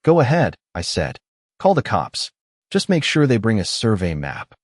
Go ahead, I said. Call the cops. Just make sure they bring a survey map.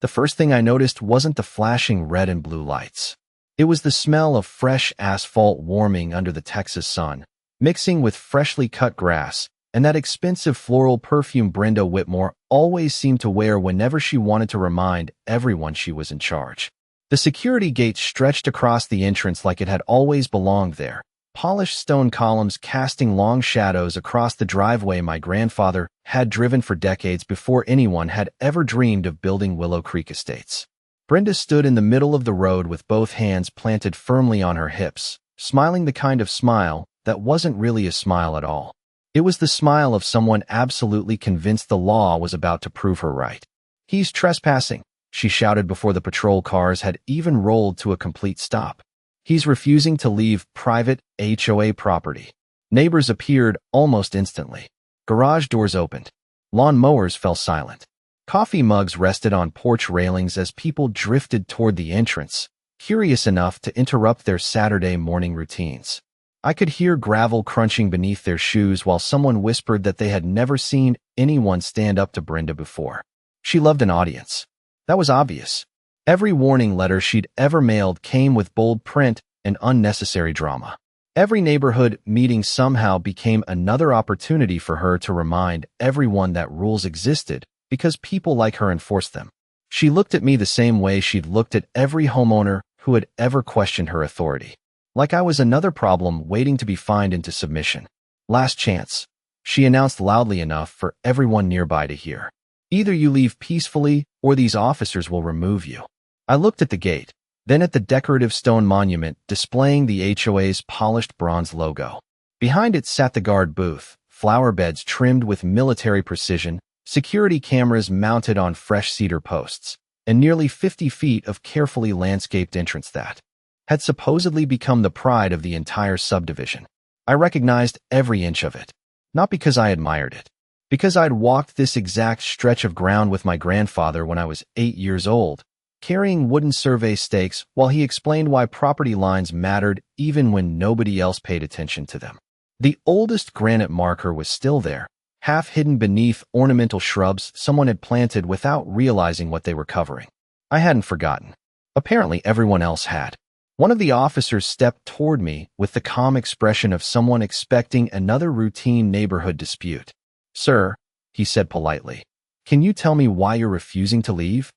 The first thing I noticed wasn't the flashing red and blue lights. It was the smell of fresh asphalt warming under the Texas sun, mixing with freshly cut grass, and that expensive floral perfume Brenda Whitmore always seemed to wear whenever she wanted to remind everyone she was in charge. The security gate stretched across the entrance like it had always belonged there, polished stone columns casting long shadows across the driveway my grandfather had driven for decades before anyone had ever dreamed of building Willow Creek Estates. Brenda stood in the middle of the road with both hands planted firmly on her hips, smiling the kind of smile that wasn't really a smile at all. It was the smile of someone absolutely convinced the law was about to prove her right. "He's trespassing," she shouted before the patrol cars had even rolled to a complete stop. "He's refusing to leave private HOA property." Neighbors appeared almost instantly. Garage doors opened. Lawn mowers fell silent. Coffee mugs rested on porch railings as people drifted toward the entrance, curious enough to interrupt their Saturday morning routines. I could hear gravel crunching beneath their shoes while someone whispered that they had never seen anyone stand up to Brenda before. She loved an audience. That was obvious. Every warning letter she'd ever mailed came with bold print and unnecessary drama. Every neighborhood meeting somehow became another opportunity for her to remind everyone that rules existed because people like her enforced them. She looked at me the same way she'd looked at every homeowner who had ever questioned her authority. Like I was another problem waiting to be fined into submission. "Last chance," she announced loudly enough for everyone nearby to hear. "Either you leave peacefully or these officers will remove you." I looked at the gate, then at the decorative stone monument displaying the HOA's polished bronze logo. Behind it sat the guard booth, flower beds trimmed with military precision, security cameras mounted on fresh cedar posts, and nearly 50 feet of carefully landscaped entrance that had supposedly become the pride of the entire subdivision. I recognized every inch of it, not because I admired it, because I'd walked this exact stretch of ground with my grandfather when I was 8 years old, carrying wooden survey stakes while he explained why property lines mattered even when nobody else paid attention to them. The oldest granite marker was still there, half hidden beneath ornamental shrubs someone had planted without realizing what they were covering. I hadn't forgotten. Apparently everyone else had. One of the officers stepped toward me with the calm expression of someone expecting another routine neighborhood dispute. "Sir," he said politely, "can you tell me why you're refusing to leave?"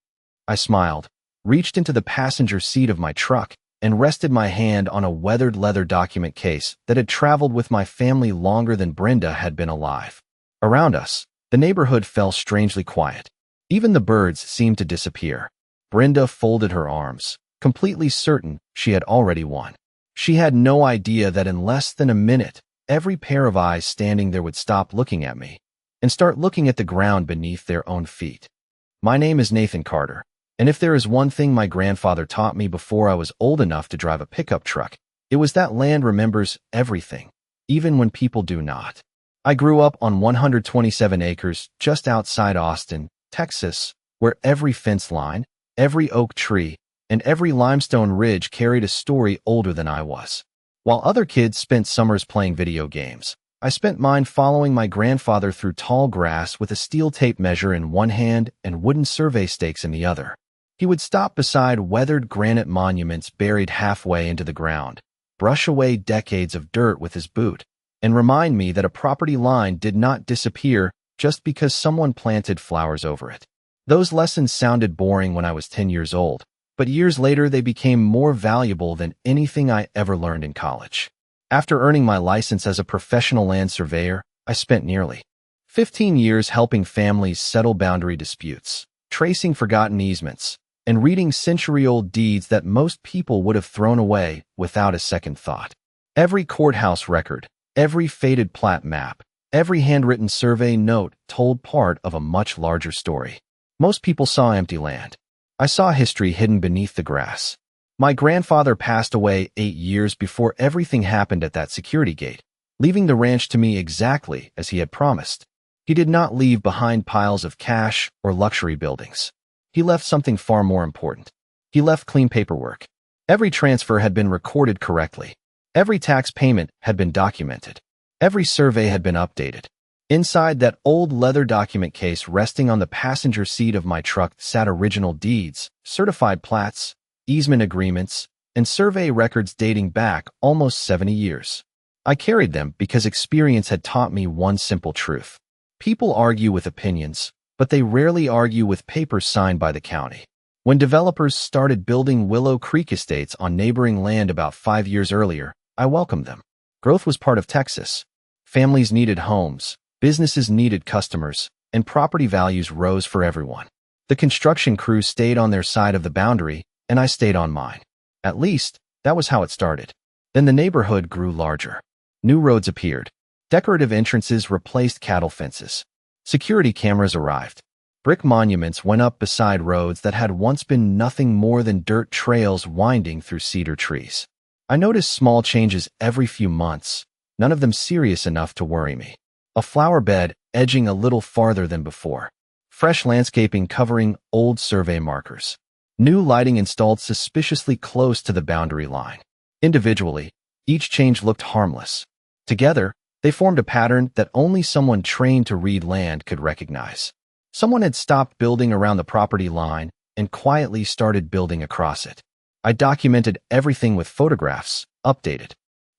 I smiled, reached into the passenger seat of my truck, and rested my hand on a weathered leather document case that had traveled with my family longer than Brenda had been alive. Around us, the neighborhood fell strangely quiet. Even the birds seemed to disappear. Brenda folded her arms, completely certain she had already won. She had no idea that in less than a minute, every pair of eyes standing there would stop looking at me and start looking at the ground beneath their own feet. My name is Nathan Carter, and if there is one thing my grandfather taught me before I was old enough to drive a pickup truck, it was that land remembers everything, even when people do not. I grew up on 127 acres just outside Austin, Texas, where every fence line, every oak tree, and every limestone ridge carried a story older than I was. While other kids spent summers playing video games, I spent mine following my grandfather through tall grass with a steel tape measure in one hand and wooden survey stakes in the other. He would stop beside weathered granite monuments buried halfway into the ground, brush away decades of dirt with his boot, and remind me that a property line did not disappear just because someone planted flowers over it. Those lessons sounded boring when I was 10 years old, but years later they became more valuable than anything I ever learned in college. After earning my license as a professional land surveyor, I spent nearly 15 years helping families settle boundary disputes, tracing forgotten easements, and reading century-old deeds that most people would have thrown away without a second thought. Every courthouse record, every faded plat map, every handwritten survey note told part of a much larger story. Most people saw empty land. I saw history hidden beneath the grass. My grandfather passed away 8 years before everything happened at that security gate, leaving the ranch to me exactly as he had promised. He did not leave behind piles of cash or luxury buildings. He left something far more important. He left clean paperwork. Every transfer had been recorded correctly. Every tax payment had been documented. Every survey had been updated. Inside that old leather document case resting on the passenger seat of my truck sat original deeds, certified plats, easement agreements, and survey records dating back almost 70 years. I carried them because experience had taught me one simple truth. People argue with opinions, but they rarely argue with papers signed by the county. When developers started building Willow Creek estates on neighboring land about 5 years earlier, I welcomed them. Growth was part of Texas. Families needed homes, businesses needed customers, and property values rose for everyone. The construction crew stayed on their side of the boundary, and I stayed on mine. At least, that was how it started. Then the neighborhood grew larger. New roads appeared. Decorative entrances replaced cattle fences. Security cameras arrived. Brick monuments went up beside roads that had once been nothing more than dirt trails winding through cedar trees. I noticed small changes every few months, none of them serious enough to worry me. A flower bed edging a little farther than before. Fresh landscaping covering old survey markers. New lighting installed suspiciously close to the boundary line. Individually, each change looked harmless. Together, they formed a pattern that only someone trained to read land could recognize. Someone had stopped building around the property line and quietly started building across it. I documented everything with photographs, updated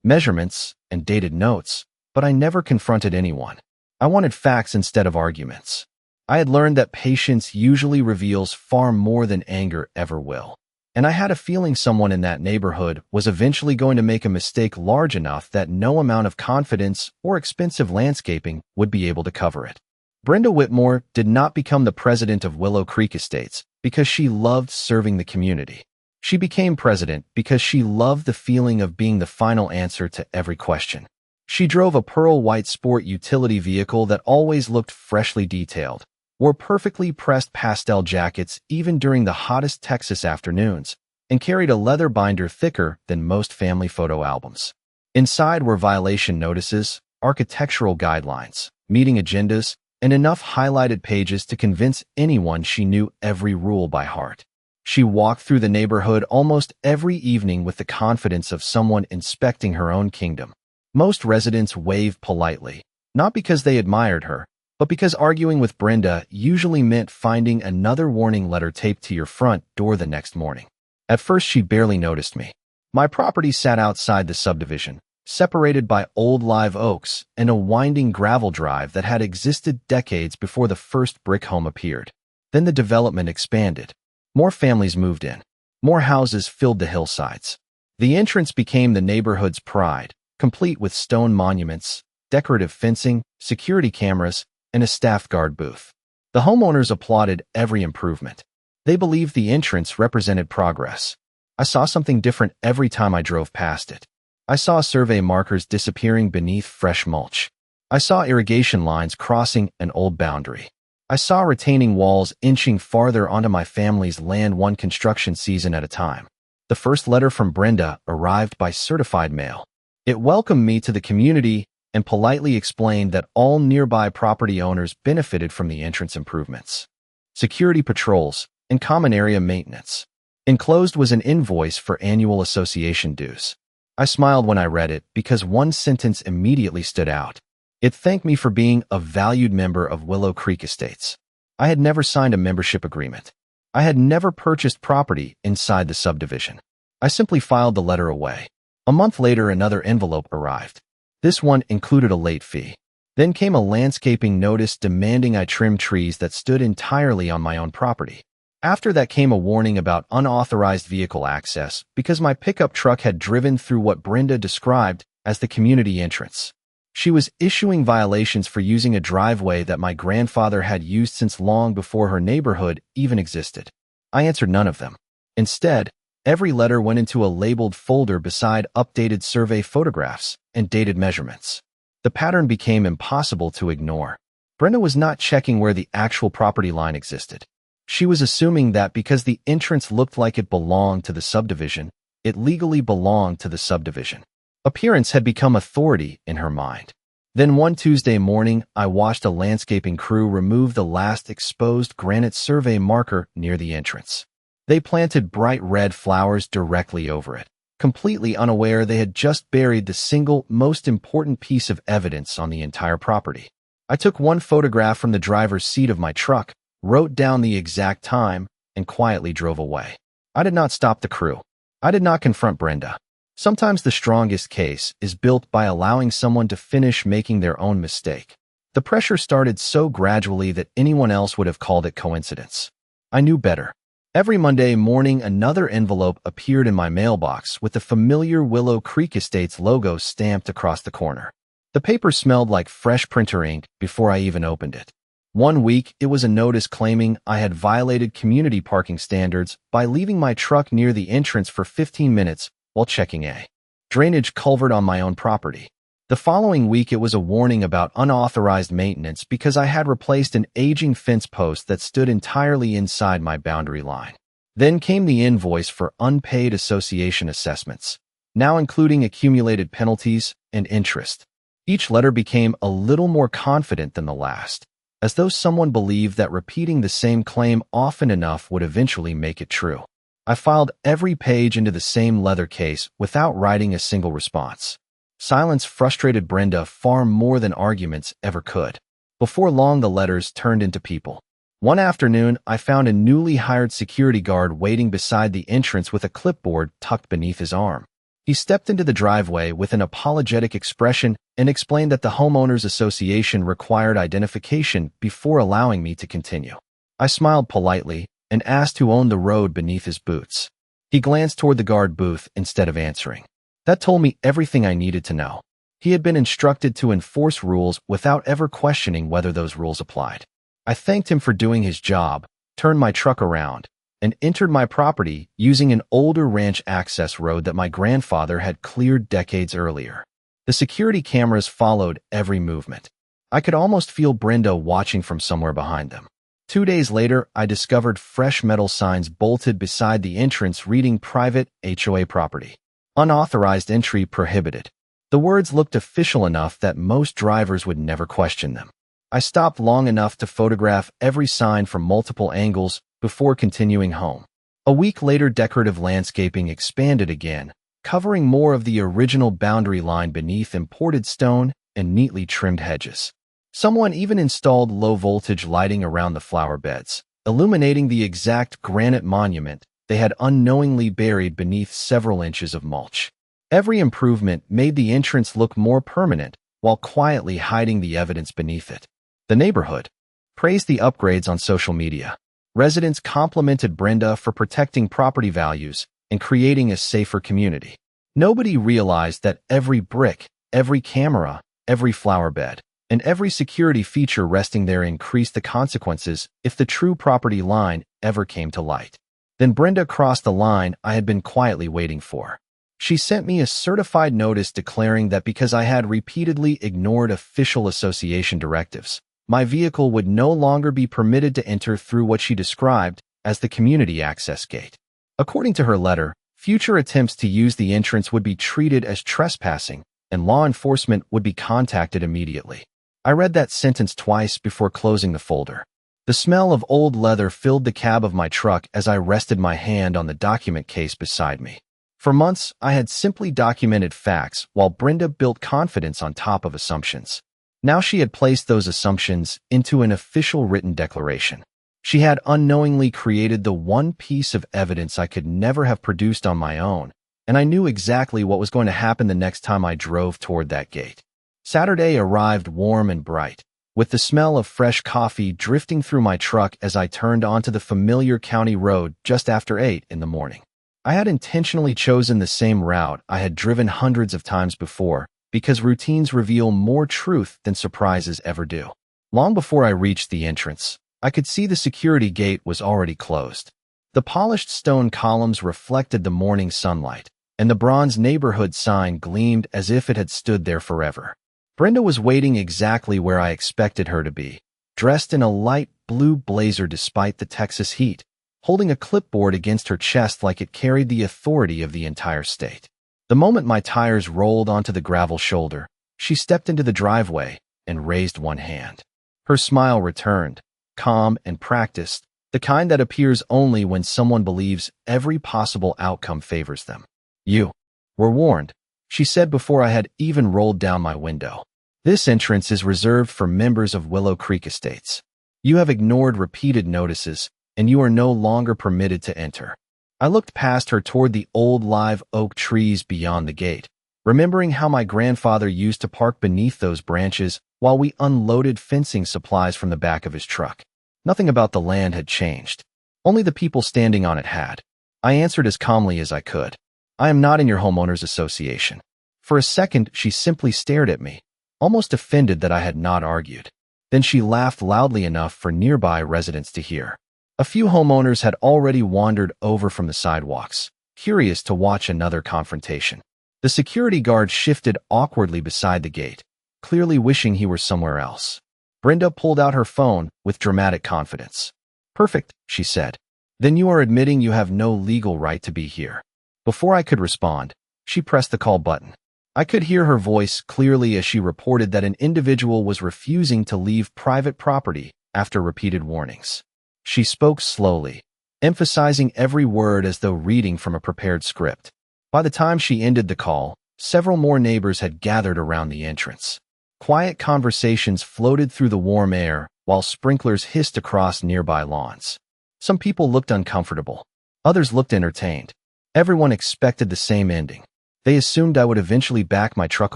measurements, and dated notes, but I never confronted anyone. I wanted facts instead of arguments. I had learned that patience usually reveals far more than anger ever will. And I had a feeling someone in that neighborhood was eventually going to make a mistake large enough that no amount of confidence or expensive landscaping would be able to cover it. Brenda Whitmore did not become the president of Willow Creek Estates because she loved serving the community. She became president because she loved the feeling of being the final answer to every question. She drove a pearl white sport utility vehicle that always looked freshly detailed, wore perfectly pressed pastel jackets even during the hottest Texas afternoons, and carried a leather binder thicker than most family photo albums. Inside were violation notices, architectural guidelines, meeting agendas, and enough highlighted pages to convince anyone she knew every rule by heart. She walked through the neighborhood almost every evening with the confidence of someone inspecting her own kingdom. Most residents waved politely, not because they admired her, but because arguing with Brenda usually meant finding another warning letter taped to your front door the next morning. At first, she barely noticed me. My property sat outside the subdivision, separated by old live oaks and a winding gravel drive that had existed decades before the first brick home appeared. Then the development expanded. More families moved in. More houses filled the hillsides. The entrance became the neighborhood's pride, complete with stone monuments, decorative fencing, security cameras, and a staff guard booth. The homeowners applauded every improvement. They believed the entrance represented progress. I saw something different every time I drove past it. I saw survey markers disappearing beneath fresh mulch. I saw irrigation lines crossing an old boundary. I saw retaining walls inching farther onto my family's land one construction season at a time. The first letter from Brenda arrived by certified mail. It welcomed me to the community and politely explained that all nearby property owners benefited from the entrance improvements, security patrols, and common area maintenance. Enclosed was an invoice for annual association dues. I smiled when I read it because one sentence immediately stood out. It thanked me for being a valued member of Willow Creek Estates. I had never signed a membership agreement. I had never purchased property inside the subdivision. I simply filed the letter away. A month later, another envelope arrived. This one included a late fee. Then came a landscaping notice demanding I trim trees that stood entirely on my own property. After that came a warning about unauthorized vehicle access because my pickup truck had driven through what Brenda described as the community entrance. She was issuing violations for using a driveway that my grandfather had used since long before her neighborhood even existed. I answered none of them. Instead, every letter went into a labeled folder beside updated survey photographs and dated measurements. The pattern became impossible to ignore. Brenda was not checking where the actual property line existed. She was assuming that because the entrance looked like it belonged to the subdivision, it legally belonged to the subdivision. Appearance had become authority in her mind. Then one Tuesday morning, I watched a landscaping crew remove the last exposed granite survey marker near the entrance. They planted bright red flowers directly over it, completely unaware they had just buried the single most important piece of evidence on the entire property. I took one photograph from the driver's seat of my truck, wrote down the exact time, and quietly drove away. I did not stop the crew. I did not confront Brenda. Sometimes the strongest case is built by allowing someone to finish making their own mistake. The pressure started so gradually that anyone else would have called it coincidence. I knew better. Every Monday morning, another envelope appeared in my mailbox with the familiar Willow Creek Estates logo stamped across the corner. The paper smelled like fresh printer ink before I even opened it. One week, it was a notice claiming I had violated community parking standards by leaving my truck near the entrance for 15 minutes while checking a drainage culvert on my own property. The following week, it was a warning about unauthorized maintenance because I had replaced an aging fence post that stood entirely inside my boundary line. Then came the invoice for unpaid association assessments, now including accumulated penalties and interest. Each letter became a little more confident than the last, as though someone believed that repeating the same claim often enough would eventually make it true. I filed every page into the same leather case without writing a single response. Silence frustrated Brenda far more than arguments ever could. Before long, the letters turned into people. One afternoon, I found a newly hired security guard waiting beside the entrance with a clipboard tucked beneath his arm. He stepped into the driveway with an apologetic expression and explained that the Homeowners Association required identification before allowing me to continue. I smiled politely and asked who owned the road beneath his boots. He glanced toward the guard booth instead of answering. That told me everything I needed to know. He had been instructed to enforce rules without ever questioning whether those rules applied. I thanked him for doing his job, turned my truck around, and entered my property using an older ranch access road that my grandfather had cleared decades earlier. The security cameras followed every movement. I could almost feel Brenda watching from somewhere behind them. 2 days later, I discovered fresh metal signs bolted beside the entrance reading private HOA property. Unauthorized entry prohibited. The words looked official enough that most drivers would never question them. I stopped long enough to photograph every sign from multiple angles before continuing home. A week later, decorative landscaping expanded again, covering more of the original boundary line beneath imported stone and neatly trimmed hedges. Someone even installed low-voltage lighting around the flower beds, illuminating the exact granite monument they had unknowingly buried beneath several inches of mulch. Every improvement made the entrance look more permanent while quietly hiding the evidence beneath it. The neighborhood praised the upgrades on social media. Residents complimented Brenda for protecting property values and creating a safer community. Nobody realized that every brick, every camera, every flower bed, and every security feature resting there increased the consequences if the true property line ever came to light. Then Brenda crossed the line I had been quietly waiting for. She sent me a certified notice declaring that because I had repeatedly ignored official association directives, my vehicle would no longer be permitted to enter through what she described as the community access gate. According to her letter, future attempts to use the entrance would be treated as trespassing, and law enforcement would be contacted immediately. I read that sentence twice before closing the folder. The smell of old leather filled the cab of my truck as I rested my hand on the document case beside me. For months, I had simply documented facts while Brenda built confidence on top of assumptions. Now she had placed those assumptions into an official written declaration. She had unknowingly created the one piece of evidence I could never have produced on my own, and I knew exactly what was going to happen the next time I drove toward that gate. Saturday arrived warm and bright, with the smell of fresh coffee drifting through my truck as I turned onto the familiar county road just after 8 in the morning. I had intentionally chosen the same route I had driven hundreds of times before, because routines reveal more truth than surprises ever do. Long before I reached the entrance, I could see the security gate was already closed. The polished stone columns reflected the morning sunlight, and the bronze neighborhood sign gleamed as if it had stood there forever. Brenda was waiting exactly where I expected her to be, dressed in a light blue blazer despite the Texas heat, holding a clipboard against her chest like it carried the authority of the entire state. The moment my tires rolled onto the gravel shoulder, she stepped into the driveway and raised one hand. Her smile returned, calm and practiced, the kind that appears only when someone believes every possible outcome favors them. "You were warned," she said before I had even rolled down my window. This entrance is reserved for members of Willow Creek Estates. You have ignored repeated notices, and you are no longer permitted to enter. I looked past her toward the old live oak trees beyond the gate, remembering how my grandfather used to park beneath those branches while we unloaded fencing supplies from the back of his truck. Nothing about the land had changed. Only the people standing on it had. I answered as calmly as I could. I am not in your homeowners association. For a second, she simply stared at me, almost offended that I had not argued. Then she laughed loudly enough for nearby residents to hear. A few homeowners had already wandered over from the sidewalks, curious to watch another confrontation. The security guard shifted awkwardly beside the gate, clearly wishing he were somewhere else. Brenda pulled out her phone with dramatic confidence. "Perfect," she said. "Then you are admitting you have no legal right to be here." Before I could respond, she pressed the call button. I could hear her voice clearly as she reported that an individual was refusing to leave private property after repeated warnings. She spoke slowly, emphasizing every word as though reading from a prepared script. By the time she ended the call, several more neighbors had gathered around the entrance. Quiet conversations floated through the warm air while sprinklers hissed across nearby lawns. Some people looked uncomfortable. Others looked entertained. Everyone expected the same ending. They assumed I would eventually back my truck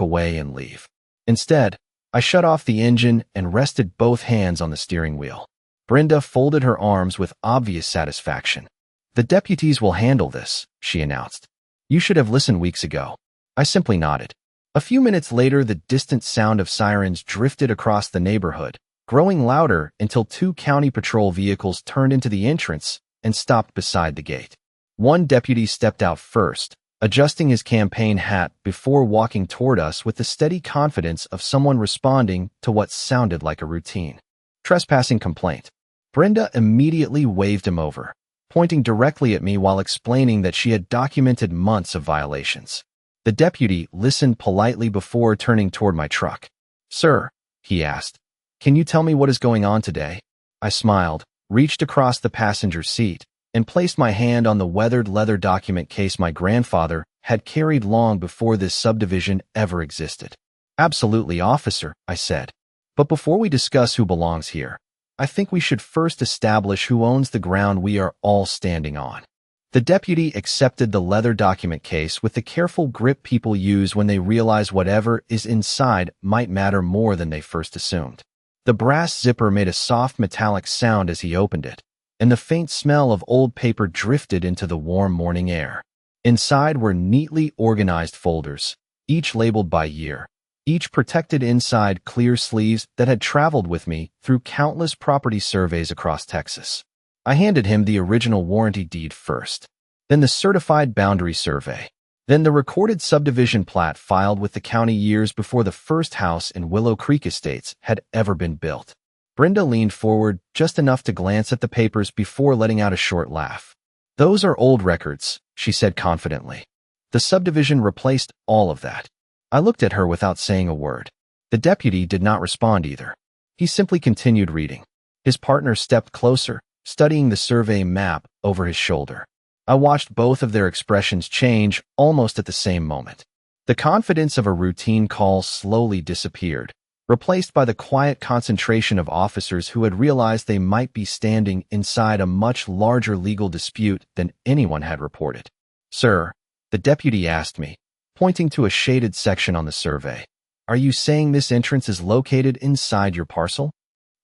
away and leave. Instead, I shut off the engine and rested both hands on the steering wheel. Brenda folded her arms with obvious satisfaction. "The deputies will handle this," she announced. "You should have listened weeks ago." I simply nodded. A few minutes later, the distant sound of sirens drifted across the neighborhood, growing louder until 2 county patrol vehicles turned into the entrance and stopped beside the gate. One deputy stepped out first, adjusting his campaign hat before walking toward us with the steady confidence of someone responding to what sounded like a routine trespassing complaint. Brenda immediately waved him over, pointing directly at me while explaining that she had documented months of violations. The deputy listened politely before turning toward my truck. "Sir," he asked, "can you tell me what is going on today?" I smiled, reached across the passenger seat, and placed my hand on the weathered leather document case my grandfather had carried long before this subdivision ever existed. "Absolutely, officer," I said. "But before we discuss who belongs here, I think we should first establish who owns the ground we are all standing on." The deputy accepted the leather document case with the careful grip people use when they realize whatever is inside might matter more than they first assumed. The brass zipper made a soft metallic sound as he opened it, and the faint smell of old paper drifted into the warm morning air. Inside were neatly organized folders, each labeled by year, each protected inside clear sleeves that had traveled with me through countless property surveys across Texas. I handed him the original warranty deed first, then the certified boundary survey, then the recorded subdivision plat filed with the county years before the first house in Willow Creek Estates had ever been built. Brenda leaned forward just enough to glance at the papers before letting out a short laugh. "Those are old records," she said confidently. "The subdivision replaced all of that." I looked at her without saying a word. The deputy did not respond either. He simply continued reading. His partner stepped closer, studying the survey map over his shoulder. I watched both of their expressions change almost at the same moment. The confidence of a routine call slowly disappeared, replaced by the quiet concentration of officers who had realized they might be standing inside a much larger legal dispute than anyone had reported. "Sir," the deputy asked me, pointing to a shaded section on the survey, "are you saying this entrance is located inside your parcel?"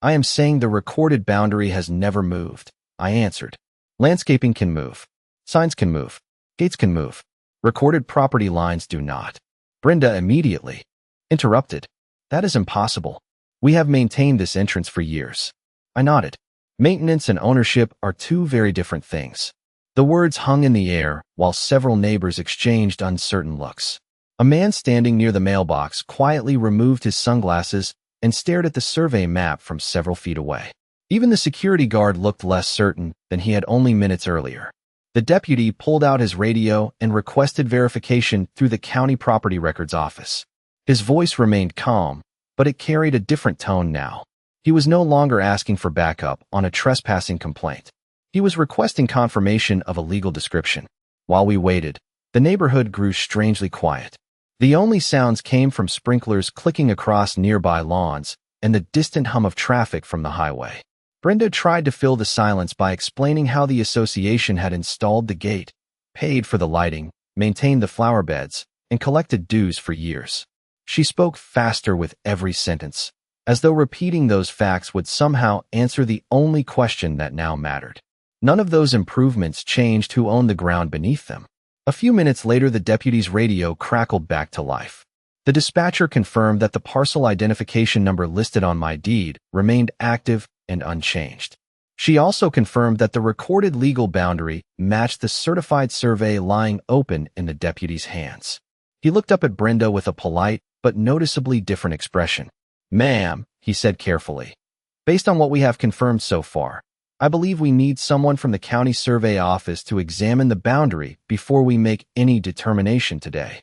"I am saying the recorded boundary has never moved," I answered. "Landscaping can move. Signs can move. Gates can move. Recorded property lines do not." Brenda immediately interrupted. "That is impossible. We have maintained this entrance for years." I nodded. Maintenance and ownership are two very different things. The words hung in the air while several neighbors exchanged uncertain looks. A man standing near the mailbox quietly removed his sunglasses and stared at the survey map from several feet away. Even the security guard looked less certain than he had only minutes earlier. The deputy pulled out his radio and requested verification through the county property records office. His voice remained calm, but it carried a different tone now. He was no longer asking for backup on a trespassing complaint. He was requesting confirmation of a legal description. While we waited, the neighborhood grew strangely quiet. The only sounds came from sprinklers clicking across nearby lawns and the distant hum of traffic from the highway. Brenda tried to fill the silence by explaining how the association had installed the gate, paid for the lighting, maintained the flower beds, and collected dues for years. She spoke faster with every sentence, as though repeating those facts would somehow answer the only question that now mattered. None of those improvements changed who owned the ground beneath them. A few minutes later, the deputy's radio crackled back to life. The dispatcher confirmed that the parcel identification number listed on my deed remained active and unchanged. She also confirmed that the recorded legal boundary matched the certified survey lying open in the deputy's hands. He looked up at Brenda with a polite but noticeably different expression. "Ma'am," he said carefully, "based on what we have confirmed so far, I believe we need someone from the county survey office to examine the boundary before we make any determination today."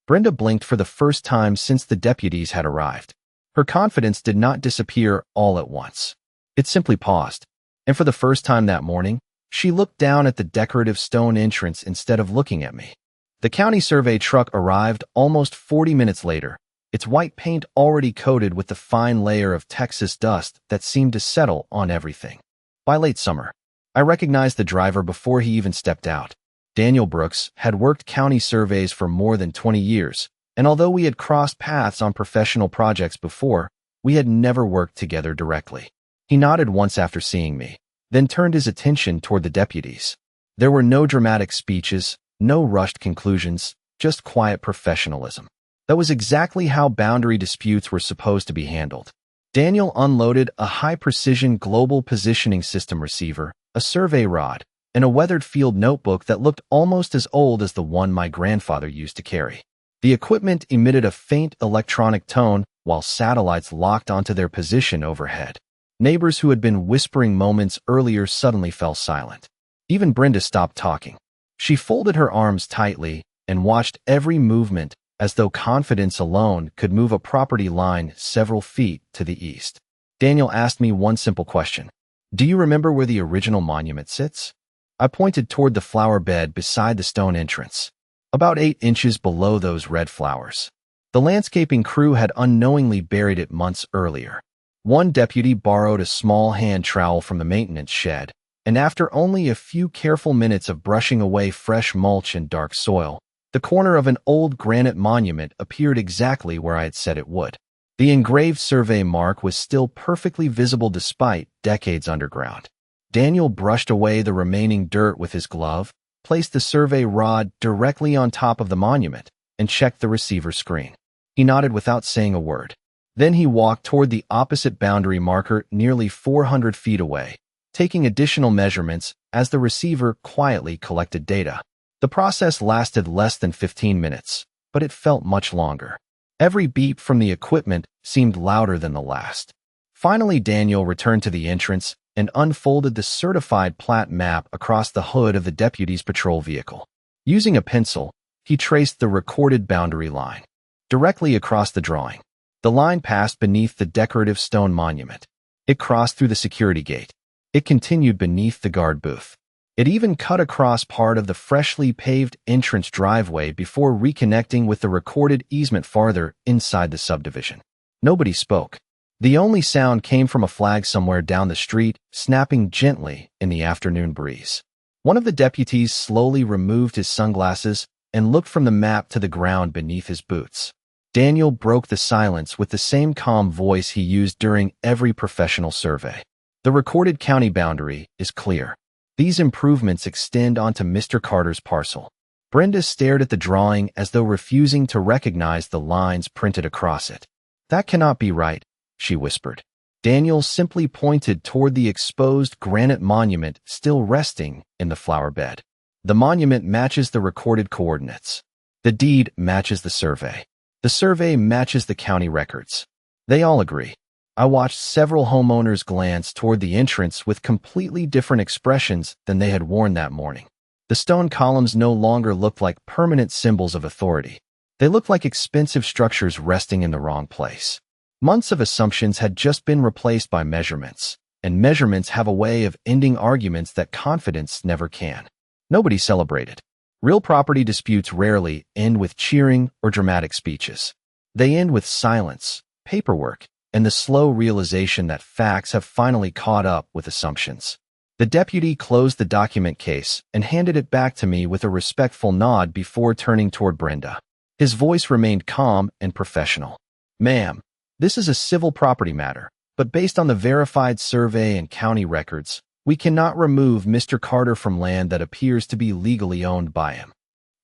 Brenda blinked for the first time since the deputies had arrived. Her confidence did not disappear all at once. It simply paused, and for the first time that morning, she looked down at the decorative stone entrance instead of looking at me. The county survey truck arrived almost 40 minutes later, its white paint already coated with the fine layer of Texas dust that seemed to settle on everything. By late summer, I recognized the driver before he even stepped out. Daniel Brooks had worked county surveys for more than 20 years, and although we had crossed paths on professional projects before, we had never worked together directly. He nodded once after seeing me, then turned his attention toward the deputies. There were no dramatic speeches, no rushed conclusions, just quiet professionalism. That was exactly how boundary disputes were supposed to be handled. Daniel unloaded a high-precision global positioning system receiver, a survey rod, and a weathered field notebook that looked almost as old as the one my grandfather used to carry. The equipment emitted a faint electronic tone while satellites locked onto their position overhead. Neighbors who had been whispering moments earlier suddenly fell silent. Even Brenda stopped talking. She folded her arms tightly and watched every movement as though confidence alone could move a property line several feet to the east. Daniel asked me one simple question. "Do you remember where the original monument sits?" I pointed toward the flower bed beside the stone entrance, about 8 inches below those red flowers. The landscaping crew had unknowingly buried it months earlier. One deputy borrowed a small hand trowel from the maintenance shed, and after only a few careful minutes of brushing away fresh mulch and dark soil, the corner of an old granite monument appeared exactly where I had said it would. The engraved survey mark was still perfectly visible despite decades underground. Daniel brushed away the remaining dirt with his glove, placed the survey rod directly on top of the monument, and checked the receiver screen. He nodded without saying a word. Then he walked toward the opposite boundary marker nearly 400 feet away, taking additional measurements as the receiver quietly collected data. The process lasted less than 15 minutes, but it felt much longer. Every beep from the equipment seemed louder than the last. Finally, Daniel returned to the entrance and unfolded the certified plat map across the hood of the deputy's patrol vehicle. Using a pencil, he traced the recorded boundary line. Directly across the drawing, the line passed beneath the decorative stone monument. It crossed through the security gate. It continued beneath the guard booth. It even cut across part of the freshly paved entrance driveway before reconnecting with the recorded easement farther inside the subdivision. Nobody spoke. The only sound came from a flag somewhere down the street, snapping gently in the afternoon breeze. One of the deputies slowly removed his sunglasses and looked from the map to the ground beneath his boots. Daniel broke the silence with the same calm voice he used during every professional survey. "The recorded county boundary is clear. These improvements extend onto Mr. Carter's parcel." Brenda stared at the drawing as though refusing to recognize the lines printed across it. "That cannot be right," she whispered. Daniel simply pointed toward the exposed granite monument still resting in the flower bed. "The monument matches the recorded coordinates. The deed matches the survey. The survey matches the county records. They all agree." I watched several homeowners glance toward the entrance with completely different expressions than they had worn that morning. The stone columns no longer looked like permanent symbols of authority. They looked like expensive structures resting in the wrong place. Months of assumptions had just been replaced by measurements, and measurements have a way of ending arguments that confidence never can. Nobody celebrated. Real property disputes rarely end with cheering or dramatic speeches. They end with silence, paperwork, and the slow realization that facts have finally caught up with assumptions. The deputy closed the document case and handed it back to me with a respectful nod before turning toward Brenda. His voice remained calm and professional. "Ma'am, this is a civil property matter, but based on the verified survey and county records, we cannot remove Mr. Carter from land that appears to be legally owned by him."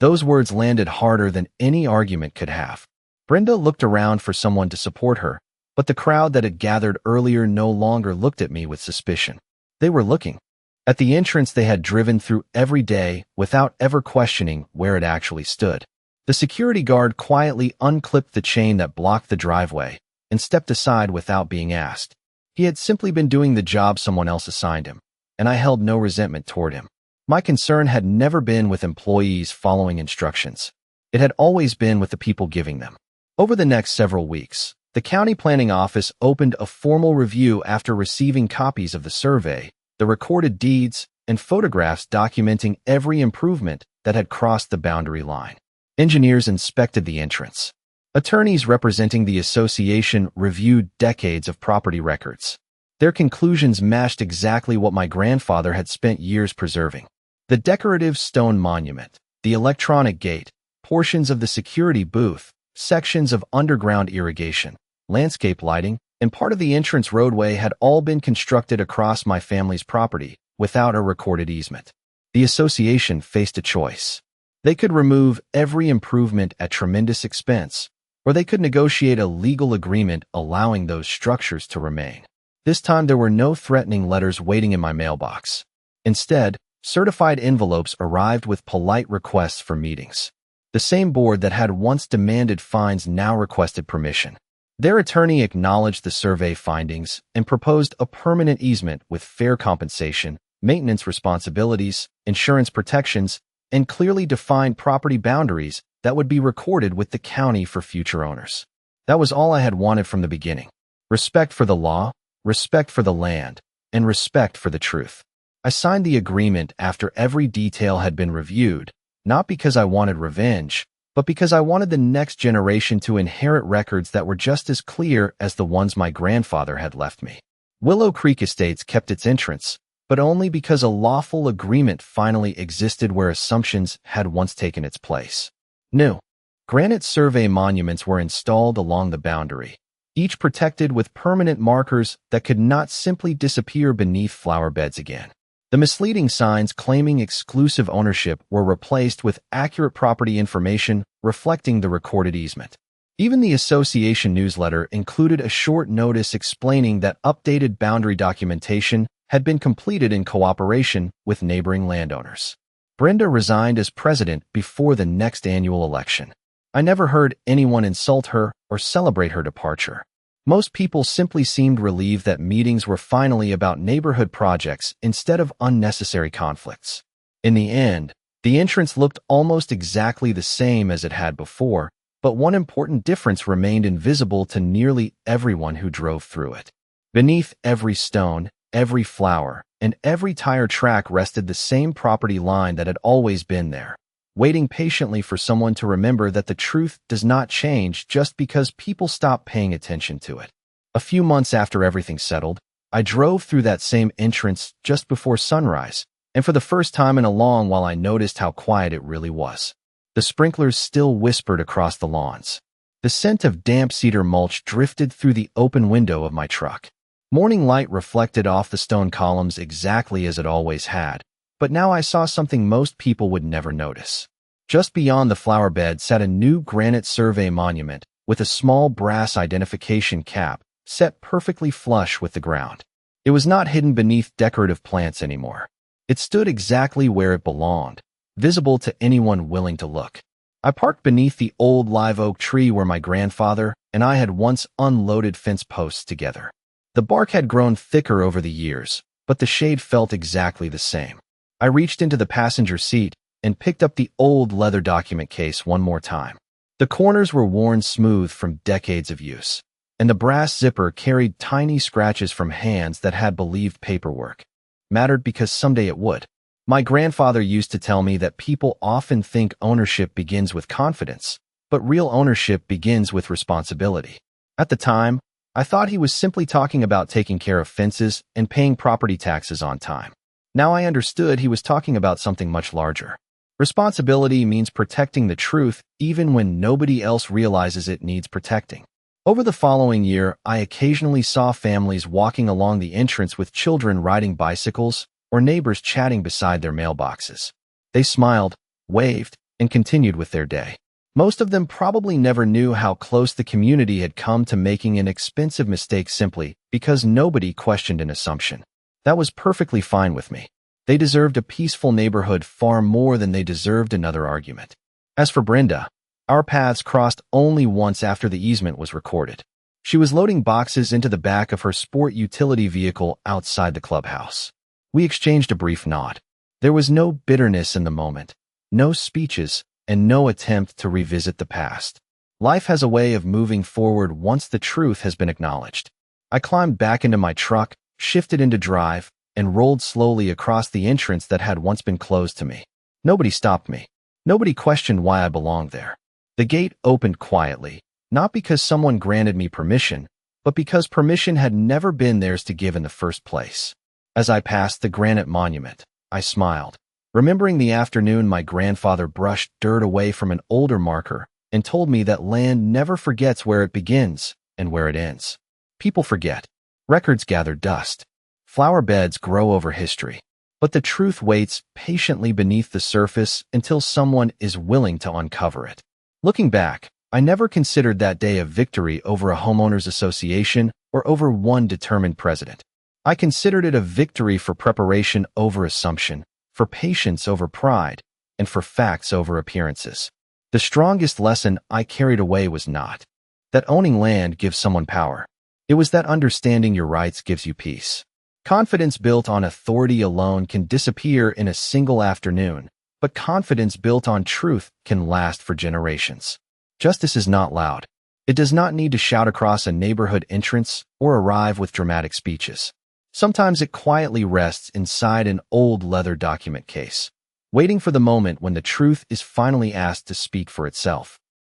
Those words landed harder than any argument could have. Brenda looked around for someone to support her, but the crowd that had gathered earlier no longer looked at me with suspicion. They were looking at the entrance they had driven through every day without ever questioning where it actually stood. The security guard quietly unclipped the chain that blocked the driveway and stepped aside without being asked. He had simply been doing the job someone else assigned him, and I held no resentment toward him. My concern had never been with employees following instructions. It had always been with the people giving them. Over the next several weeks, the county planning office opened a formal review after receiving copies of the survey, the recorded deeds, and photographs documenting every improvement that had crossed the boundary line. Engineers inspected the entrance. Attorneys representing the association reviewed decades of property records. Their conclusions matched exactly what my grandfather had spent years preserving. The decorative stone monument, the electronic gate, portions of the security booth, sections of underground irrigation, landscape lighting, and part of the entrance roadway had all been constructed across my family's property without a recorded easement. The association faced a choice. They could remove every improvement at tremendous expense, or they could negotiate a legal agreement allowing those structures to remain. This time there were no threatening letters waiting in my mailbox. Instead, certified envelopes arrived with polite requests for meetings. The same board that had once demanded fines now requested permission. Their attorney acknowledged the survey findings and proposed a permanent easement with fair compensation, maintenance responsibilities, insurance protections, and clearly defined property boundaries that would be recorded with the county for future owners. That was all I had wanted from the beginning. Respect for the law, respect for the land, and respect for the truth. I signed the agreement after every detail had been reviewed, not because I wanted revenge, but because I wanted the next generation to inherit records that were just as clear as the ones my grandfather had left me. Willow Creek Estates kept its entrance, but only because a lawful agreement finally existed where assumptions had once taken its place. New granite survey monuments were installed along the boundary, each protected with permanent markers that could not simply disappear beneath flower beds again. The misleading signs claiming exclusive ownership were replaced with accurate property information reflecting the recorded easement. Even the association newsletter included a short notice explaining that updated boundary documentation had been completed in cooperation with neighboring landowners. Brenda resigned as president before the next annual election. I never heard anyone insult her or celebrate her departure. Most people simply seemed relieved that meetings were finally about neighborhood projects instead of unnecessary conflicts. In the end, the entrance looked almost exactly the same as it had before, but one important difference remained invisible to nearly everyone who drove through it. Beneath every stone, every flower, and every tire track rested the same property line that had always been there, waiting patiently for someone to remember that the truth does not change just because people stop paying attention to it. A few months after everything settled, I drove through that same entrance just before sunrise, and for the first time in a long while I noticed how quiet it really was. The sprinklers still whispered across the lawns. The scent of damp cedar mulch drifted through the open window of my truck. Morning light reflected off the stone columns exactly as it always had, but now I saw something most people would never notice. Just beyond the flower bed sat a new granite survey monument with a small brass identification cap set perfectly flush with the ground. It was not hidden beneath decorative plants anymore. It stood exactly where it belonged, visible to anyone willing to look. I parked beneath the old live oak tree where my grandfather and I had once unloaded fence posts together. The bark had grown thicker over the years, but the shade felt exactly the same. I reached into the passenger seat and picked up the old leather document case one more time. The corners were worn smooth from decades of use, and the brass zipper carried tiny scratches from hands that had believed paperwork mattered because someday it would. My grandfather used to tell me that people often think ownership begins with confidence, but real ownership begins with responsibility. At the time, I thought he was simply talking about taking care of fences and paying property taxes on time. Now I understood he was talking about something much larger. Responsibility means protecting the truth even when nobody else realizes it needs protecting. Over the following year, I occasionally saw families walking along the entrance with children riding bicycles or neighbors chatting beside their mailboxes. They smiled, waved, and continued with their day. Most of them probably never knew how close the community had come to making an expensive mistake simply because nobody questioned an assumption. That was perfectly fine with me. They deserved a peaceful neighborhood far more than they deserved another argument. As for Brenda, our paths crossed only once after the easement was recorded. She was loading boxes into the back of her sport utility vehicle outside the clubhouse. We exchanged a brief nod. There was no bitterness in the moment, no speeches, and no attempt to revisit the past. Life has a way of moving forward once the truth has been acknowledged. I climbed back into my truck, shifted into drive, and rolled slowly across the entrance that had once been closed to me. Nobody stopped me. Nobody questioned why I belonged there. The gate opened quietly, not because someone granted me permission, but because permission had never been theirs to give in the first place. As I passed the granite monument, I smiled, remembering the afternoon my grandfather brushed dirt away from an older marker and told me that land never forgets where it begins and where it ends. People forget. Records gather dust. Flower beds grow over history. But the truth waits patiently beneath the surface until someone is willing to uncover it. Looking back, I never considered that day a victory over a homeowners association or over one determined president. I considered it a victory for preparation over assumption, for patience over pride, and for facts over appearances. The strongest lesson I carried away was not that owning land gives someone power. It was that understanding your rights gives you peace. Confidence built on authority alone can disappear in a single afternoon, but confidence built on truth can last for generations. Justice is not loud. It does not need to shout across a neighborhood entrance or arrive with dramatic speeches. Sometimes it quietly rests inside an old leather document case, waiting for the moment when the truth is finally asked to speak for itself.